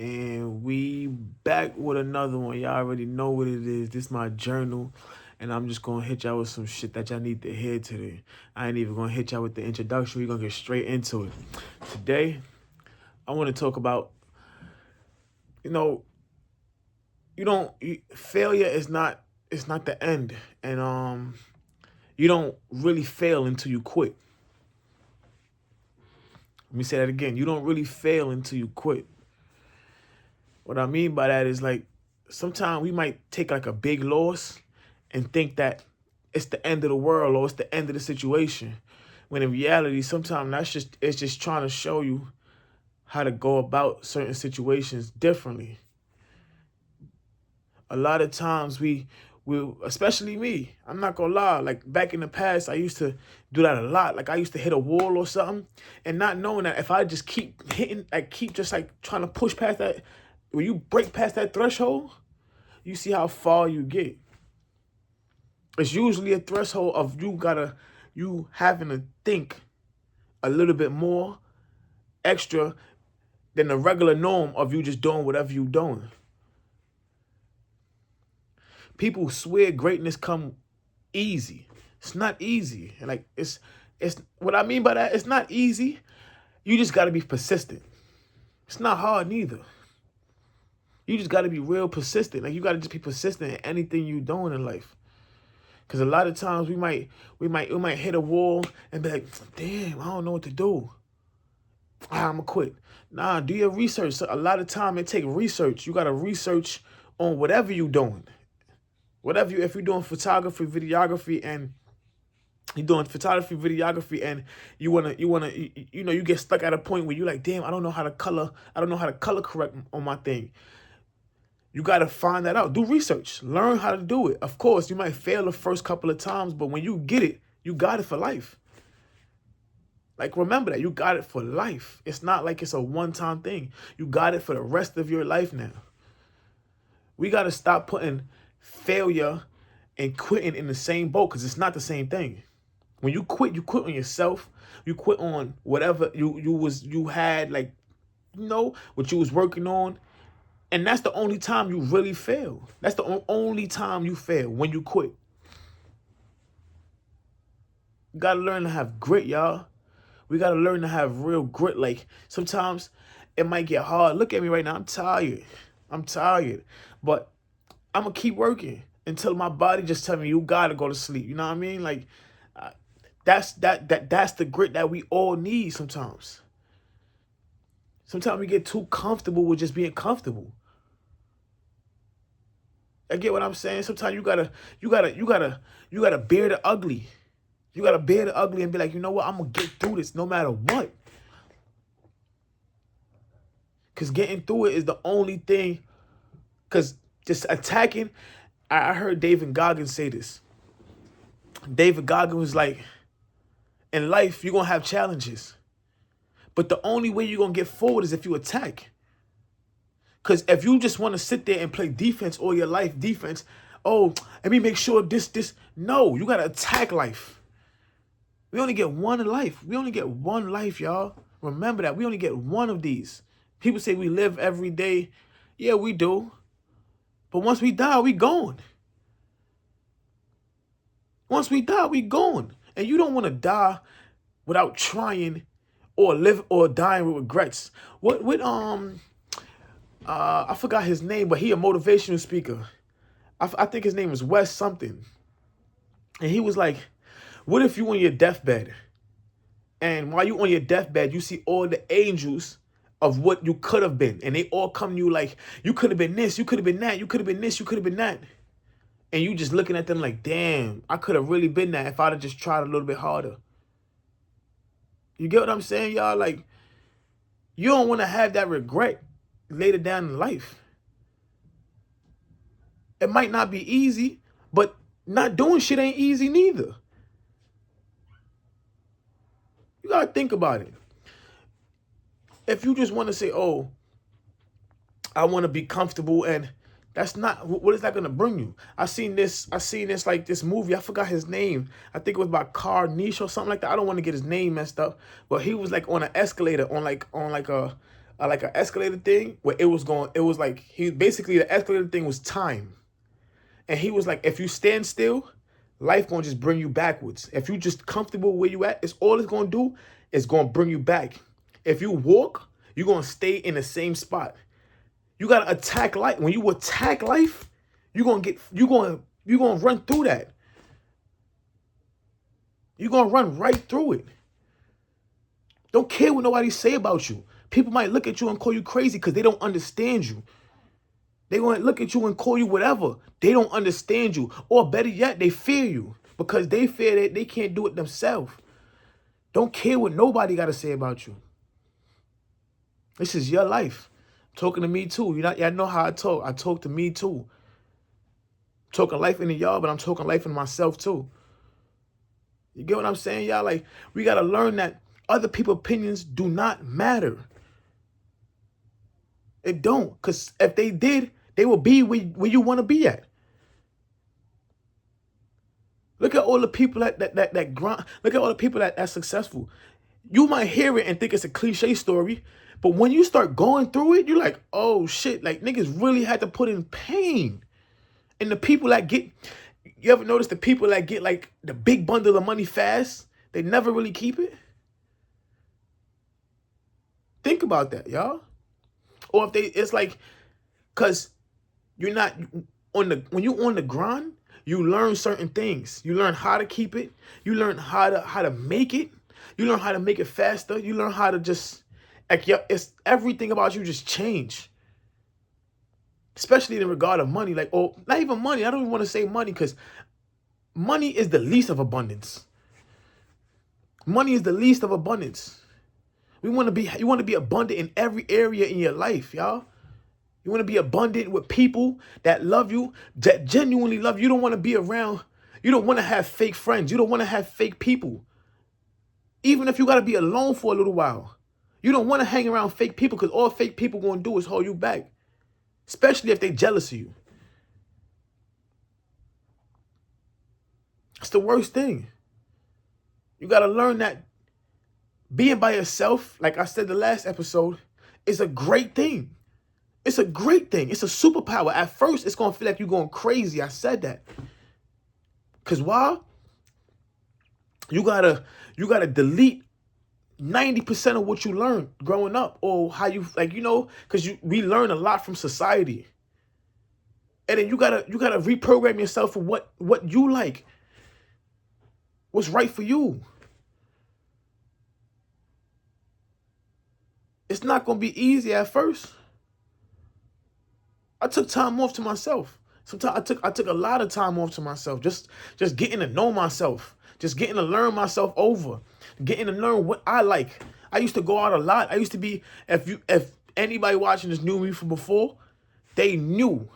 And we back with another one. Y'all already know what it is. This is my journal. And I'm just gonna hit y'all with some shit that y'all need to hear today. I ain't even gonna hit y'all with the introduction. We're gonna get straight into it. Today, I want to talk about, you know, failure is not, it's not the end. And you don't really fail until you quit. Let me say that again. You don't really fail until you quit. What I mean by that is, like, sometimes we might take like a big loss and think that it's the end of the world or it's the end of the situation. When in reality, sometimes it's just trying to show you how to go about certain situations differently. A lot of times we especially me, I'm not gonna lie, like back in the past, I used to do that a lot. Like I used to hit a wall or something and not knowing that if I just keep hitting, like keep just like trying to push past that, when you break past that threshold, you see how far you get. It's usually a threshold of you having to think a little bit more extra than the regular norm of you just doing whatever you doing. People swear greatness come easy. It's not easy. Like it's what I mean by that, it's not easy. You just gotta be persistent. It's not hard neither. You just gotta be real persistent. Like you gotta just be persistent in anything you doing in life. Cause a lot of times we might hit a wall and be like, damn, I don't know what to do. I'm gonna quit. Nah, do your research. So a lot of time it take research. You gotta research on whatever you doing. If you're doing photography, videography, and you get stuck at a point where you're like, damn, I don't know how to color correct on my thing. You got to find that out. Do research. Learn how to do it. Of course, you might fail the first couple of times, but when you get it, you got it for life. Like, remember that. You got it for life. It's not like it's a one-time thing. You got it for the rest of your life now. We got to stop putting failure and quitting in the same boat because it's not the same thing. When you quit on yourself. You quit on whatever you had, like, what you was working on. And that's the only time you really fail. That's the only time you fail, when you quit. You got to learn to have grit, y'all. We got to learn to have real grit. Like, sometimes it might get hard. Look at me right now. I'm tired. But I'm going to keep working until my body just tell me, you got to go to sleep. You know what I mean? Like, that's the grit that we all need sometimes. Sometimes we get too comfortable with just being comfortable. I get what I'm saying. Sometimes you gotta bear the ugly. You gotta bear the ugly and be like, you know what? I'm gonna get through this no matter what. Cause getting through it is the only thing. Cause just attacking. I heard David Goggins say this. David Goggins was like, in life you're gonna have challenges, but the only way you're gonna get forward is if you attack. Because if you just want to sit there and play defense all your life, let me make sure this. No, you got to attack life. We only get one life. Y'all. Remember that. We only get one of these. People say we live every day. Yeah, we do. But once we die, we gone. And you don't want to die without trying or live or dying with regrets. I forgot his name, but he a motivational speaker. I think his name is Wes something. And he was like, what if you on your deathbed? And while you on your deathbed, you see all the angels of what you could have been. And they all come to you like, you could have been this, you could have been that, you could have been this, you could have been that. And you just looking at them like, damn, I could have really been that if I'd have just tried a little bit harder. You get what I'm saying, y'all? Like, you don't want to have that regret later down in life. It might not be easy, but not doing shit ain't easy neither. You gotta think about it. If you just want to say, oh, I want to be comfortable, and that's not, what is that gonna bring you? I seen this like this movie, I forgot his name. I think it was by Carniche or something like that. I don't want to get his name messed up, but he was like on an escalator on like a like an escalator thing where it was like basically the escalator thing was time. And he was like, if you stand still, life gonna just bring you backwards. If you just comfortable where you at, it's gonna do is gonna bring you back. If you walk, you're gonna stay in the same spot. You gotta attack life. When you attack life, you're gonna run through that. You're gonna run right through it. Don't care what nobody say about you. People might look at you and call you crazy because they don't understand you. They gonna look at you and call you whatever. They don't understand you. Or better yet, they fear you because they fear that they can't do it themselves. Don't care what nobody got to say about you. This is your life. Talking to me too. Y'all know how I talk. I talk to me too. Talking life into y'all, but I'm talking life into myself too. You get what I'm saying, y'all? Like, we got to learn that other people's opinions do not matter. It don't. Because if they did, they will be where you want to be at. Look at all the people that grind. Look at all the people that's successful. You might hear it and think it's a cliche story, but when you start going through it, you're like, oh shit, like niggas really had to put in pain. And the people that get, you ever notice the people that get like the big bundle of money fast, they never really keep it? Think about that, y'all. Or if it's like, cause you're not when you're on the grind, you learn certain things. You learn how to keep it. You learn how to make it. You learn how to make it faster. You learn how to just, like, it's everything about you just change. Especially in regard of money, like, or not even money. I don't even want to say money because money is the least of abundance. Money is the least of abundance. You want to be abundant in every area in your life, y'all. You want to be abundant with people that love you, that genuinely love you. You don't want to be around, you don't want to have fake friends. You don't want to have fake people. Even if you got to be alone for a little while. You don't want to hang around fake people because all fake people going to do is hold you back. Especially if they jealous of you. It's the worst thing. You got to learn that being by yourself, like I said the last episode, is a great thing. It's a great thing. It's a superpower. At first, it's going to feel like you're going crazy. I said that. Because why? You gotta delete 90% of what you learned growing up, or how you, like, you know, because we learn a lot from society. And then you gotta reprogram yourself for what you like. What's right for you. It's not gonna be easy at first. I took time off to myself. Sometimes I took a lot of time off to myself. Just getting to know myself. Just getting to learn myself over. Getting to learn what I like. I used to go out a lot. I used to be, if anybody watching this knew me from before, they knew.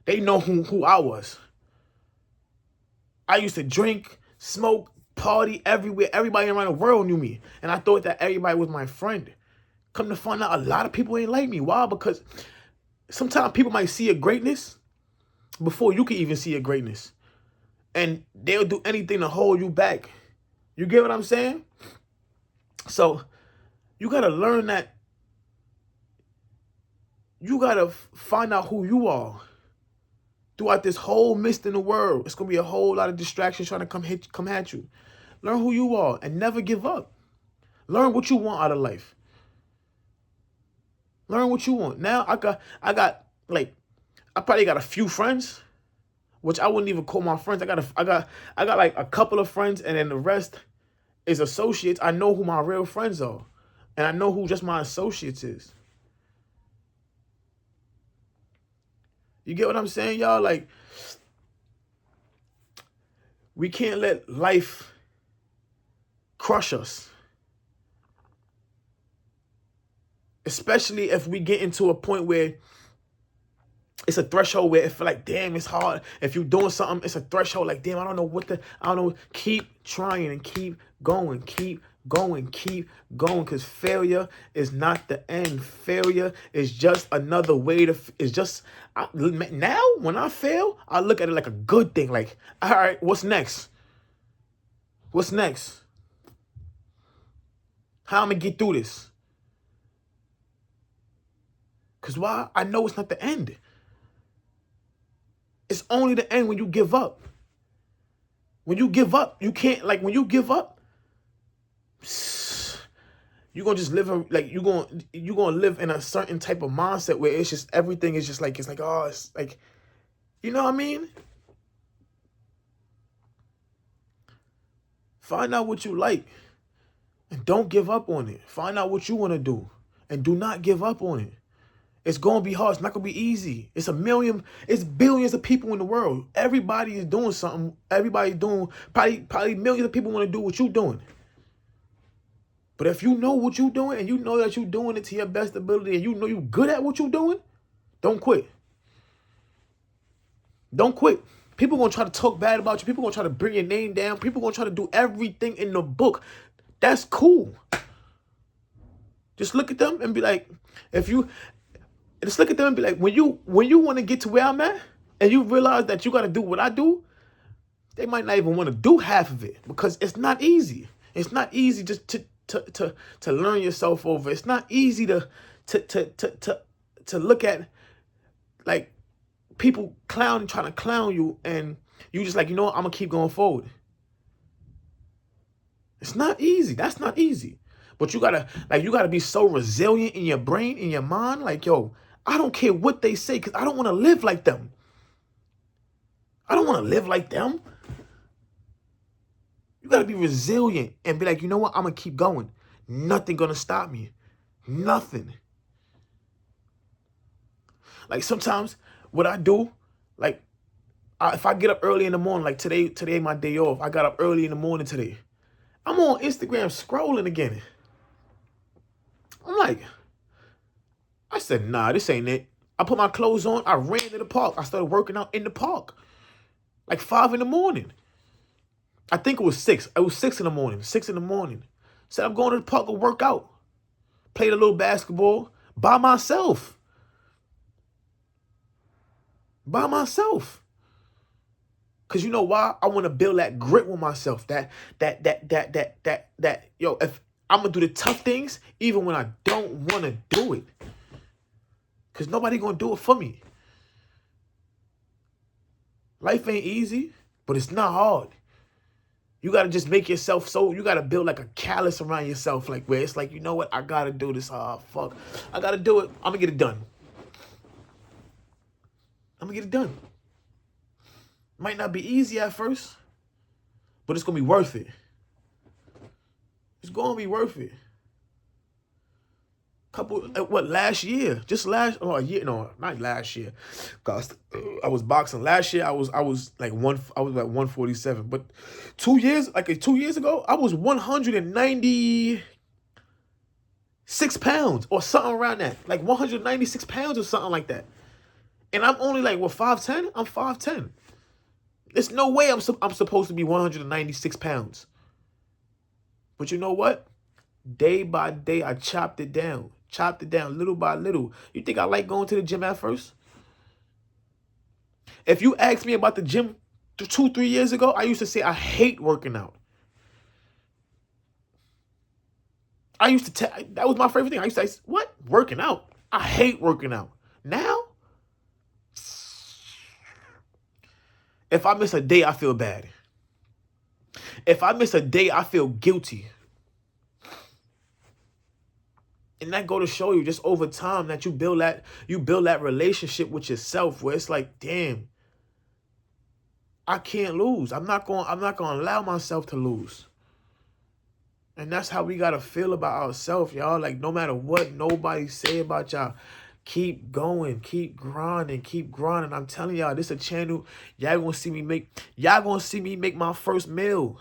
They know who I was. I used to drink, smoke, party everywhere. Everybody around the world knew me. And I thought that everybody was my friend. Come to find out, a lot of people ain't like me. Why? Because sometimes people might see your greatness before you can even see your greatness. And they'll do anything to hold you back. You get what I'm saying? So you got to learn that you got to find out who you are. Throughout this whole mist in the world, it's going to be a whole lot of distractions trying to come at you. Learn who you are and never give up. Learn what you want out of life. Learn what you want. Now I probably got a few friends, which I wouldn't even call my friends. I got like a couple of friends, and then the rest is associates. I know who my real friends are, and I know who just my associates is. You get what I'm saying, y'all? Like, we can't let life crush us. Especially if we get into a point where it's a threshold where it feel like, damn, it's hard. If you're doing something, it's a threshold like, damn, I don't know. Keep trying and keep going, because failure is not the end. Failure is just another way now when I fail, I look at it like a good thing. Like, all right, what's next? What's next? How am I gonna get through this? Because why? I know it's not the end. It's only the end when you give up. When you give up, you can't, like, when you give up, you're going to just live, like, you're going to live in a certain type of mindset where it's just, everything is just like, it's like, oh, it's like, you know what I mean? Find out what you like and don't give up on it. Find out what you want to do and do not give up on it. It's going to be hard. It's not going to be easy. It's billions of people in the world. Everybody is doing something. Everybody's doing, probably millions of people want to do what you're doing. But if you know what you're doing and you know that you're doing it to your best ability and you know you're good at what you're doing, don't quit. Don't quit. People going to try to talk bad about you. People going to try to bring your name down. People going to try to do everything in the book. That's cool. Just look at them and be like, just look at them and be like, when you want to get to where I'm at and you realize that you got to do what I do, they might not even want to do half of it because it's not easy. It's not easy just to learn yourself over. It's not easy to look at, like, people trying to clown you and you just like, you know what, I'm going to keep going forward. It's not easy. That's not easy. But you gotta be so resilient in your brain, in your mind. Like, yo, I don't care what they say because I don't want to live like them. I don't want to live like them. You got to be resilient and be like, you know what? I'm going to keep going. Nothing going to stop me. Nothing. Like, sometimes what I do, like, if I get up early in the morning, like today my day off, I got up early in the morning today. I'm on Instagram scrolling again. I'm like, I said, nah, this ain't it. I put my clothes on. I ran to the park. I started working out in the park. Like 5 in the morning. I think it was 6. It was 6 in the morning. 6 in the morning. Said I'm going to the park to work out. Played a little basketball by myself. By myself. Because you know why? I want to build that grit with myself. That, yo, if I'm going to do the tough things, even when I don't want to do it. Because nobody going to do it for me. Life ain't easy, but it's not hard. You got to just make yourself you got to build like a callus around yourself, like where it's like, you know what? I got to do this. Oh, fuck. I got to do it. I'm going to get it done. I'm going to get it done. Might not be easy at first, but it's going to be worth it. It's going to be worth it. Last year? A year, no, not last year. Cause I was boxing. Last year I was like 147. But 2 years ago, I was 196 pounds or something around that. Like 196 pounds or something like that. And I'm only like, 5'10"? I'm 5'10". There's no way I'm supposed to be 196 pounds. But you know what? Day by day, I chopped it down little by little. You think I like going to the gym at first? If you asked me about the gym 2-3 years ago, I used to say I hate working out. That was my favorite thing. I used to say, what? Working out? I hate working out. Now, if I miss a day, I feel bad. If I miss a day, I feel guilty. And that go to show you just over time that you build that relationship with yourself where it's like, damn, I can't lose. I'm not going to allow myself to lose. And that's how we got to feel about ourselves, y'all. Like, no matter what nobody say about y'all, keep going, keep grinding. I'm telling y'all, this is a channel y'all going to see me make my first meal.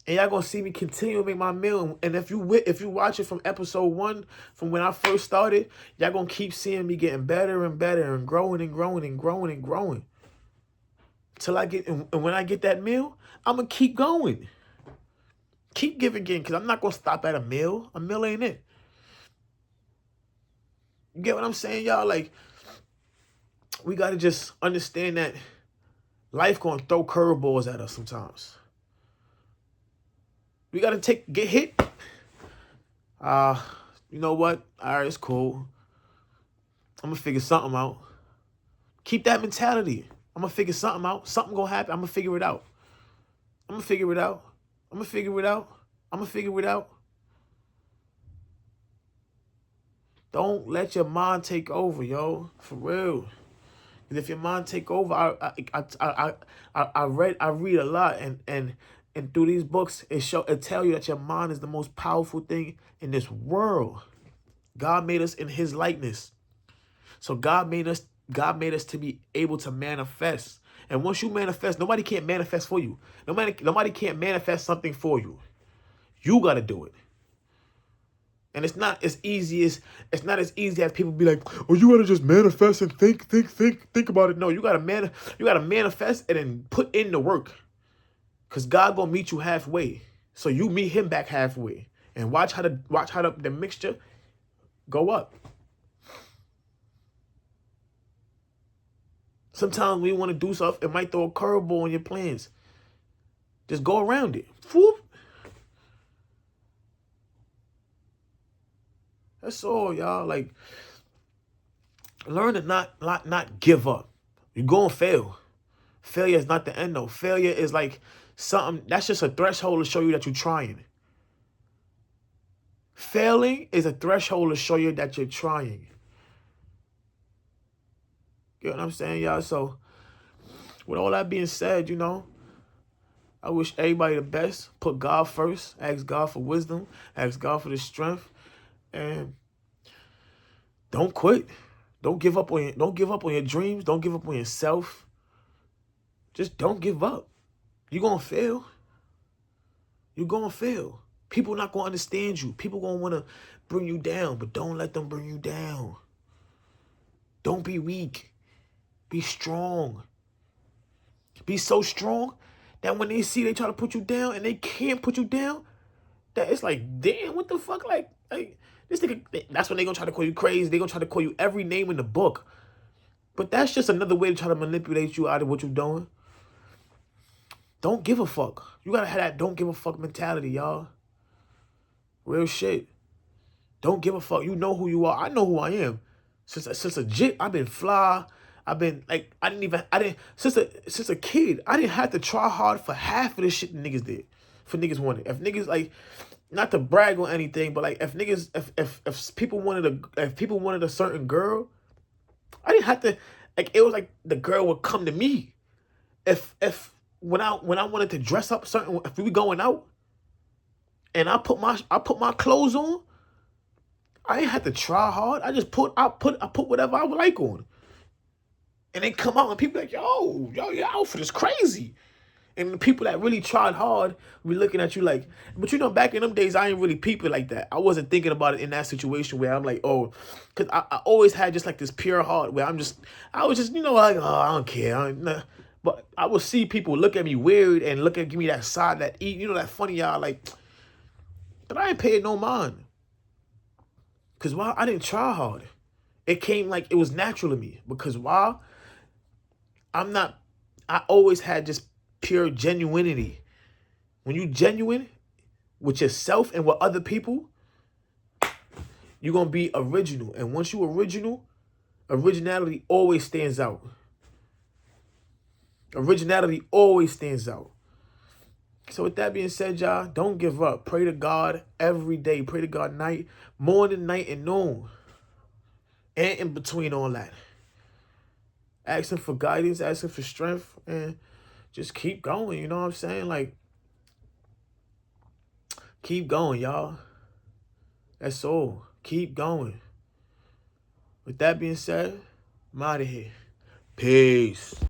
And y'all gonna see me continue to make my meal. And if you watch it from episode 1, from when I first started, y'all gonna keep seeing me getting better and better and growing. Till and when I get that meal, I'm gonna keep going. Keep giving again, because I'm not gonna stop at a meal. A meal ain't it. You get what I'm saying, y'all? Like, we gotta just understand that life gonna throw curveballs at us sometimes. We got to get hit. You know what? All right, it's cool. I'm going to figure something out. Keep that mentality. I'm going to figure something out. Something going to happen. I'm going to figure it out. I'm going to figure it out. I'm going to figure it out. I'm going to figure it out. Don't let your mind take over, yo. For real. And if your mind take over, I read a lot, and through these books, it tell you that your mind is the most powerful thing in this world. God made us in His likeness, so God made us to be able to manifest. And once you manifest, nobody can't manifest for you. Nobody can't manifest something for you. You got to do it. And it's not as easy as people be like, oh, you gotta just manifest and think about it. No, you gotta manifest and then put in the work. Cause God gonna meet you halfway. So you meet Him back halfway. And watch how the mixture go up. Sometimes when you want to do stuff, it might throw a curveball in your plans. Just go around it. Whoop. That's all, y'all. Like, learn to not give up. You're going to fail. Failure is not the end, though. Failure is like something, that's just a threshold to show you that you're trying. Failing is a threshold to show you that you're trying. You know what I'm saying, y'all? So, with all that being said, I wish everybody the best. Put God first. Ask God for wisdom. Ask God for the strength. And don't quit. Don't give up on your dreams. Don't give up on yourself. Just don't give up. You're going to fail. You're going to fail. People not going to understand you. People going to want to bring you down, but don't let them bring you down. Don't be weak. Be strong. Be so strong that when they see they try to put you down and they can't put you down, that it's like, damn, what the fuck? Like this nigga, that's when they gonna try to call you crazy. They gonna try to call you every name in the book. But that's just another way to try to manipulate you out of what you're doing. Don't give a fuck. You gotta have that don't give a fuck mentality, y'all. Real shit. Don't give a fuck. You know who you are. I know who I am. Since legit, I've been fly. I've been like, since a kid, I didn't have to try hard for half of the shit the niggas did. For niggas wanted. If niggas like, not to brag on anything, but like if niggas, if people wanted a certain girl, I didn't have to, like, it was like the girl would come to me. When I wanted to dress up certain, if we were going out and I put my clothes on, I ain't had to try hard. I put whatever I would like on. And they come out and people like, yo, your outfit is crazy. And the people that really tried hard be looking at you like, but back in them days, I ain't really peeping like that. I wasn't thinking about it in that situation where I'm like, oh, because I always had just like this pure heart where I was just, like, oh, I don't care. But I would see people look at me weird and give me that side, that that funny y'all, like, but I ain't paying no mind. Because why? I didn't try hard. It came like it was natural to me. Because why? I always had just pure genuinity. When you genuine with yourself and with other people, you're going to be original. And once you original, originality always stands out. Originality always stands out. So with that being said, y'all, don't give up. Pray to God every day. Pray to God morning, night, and noon. And in between all that. Ask Him for guidance, ask Him for strength, and just keep going, you know what I'm saying? Like, keep going, y'all. That's all. Keep going. With that being said, I'm out of here. Peace.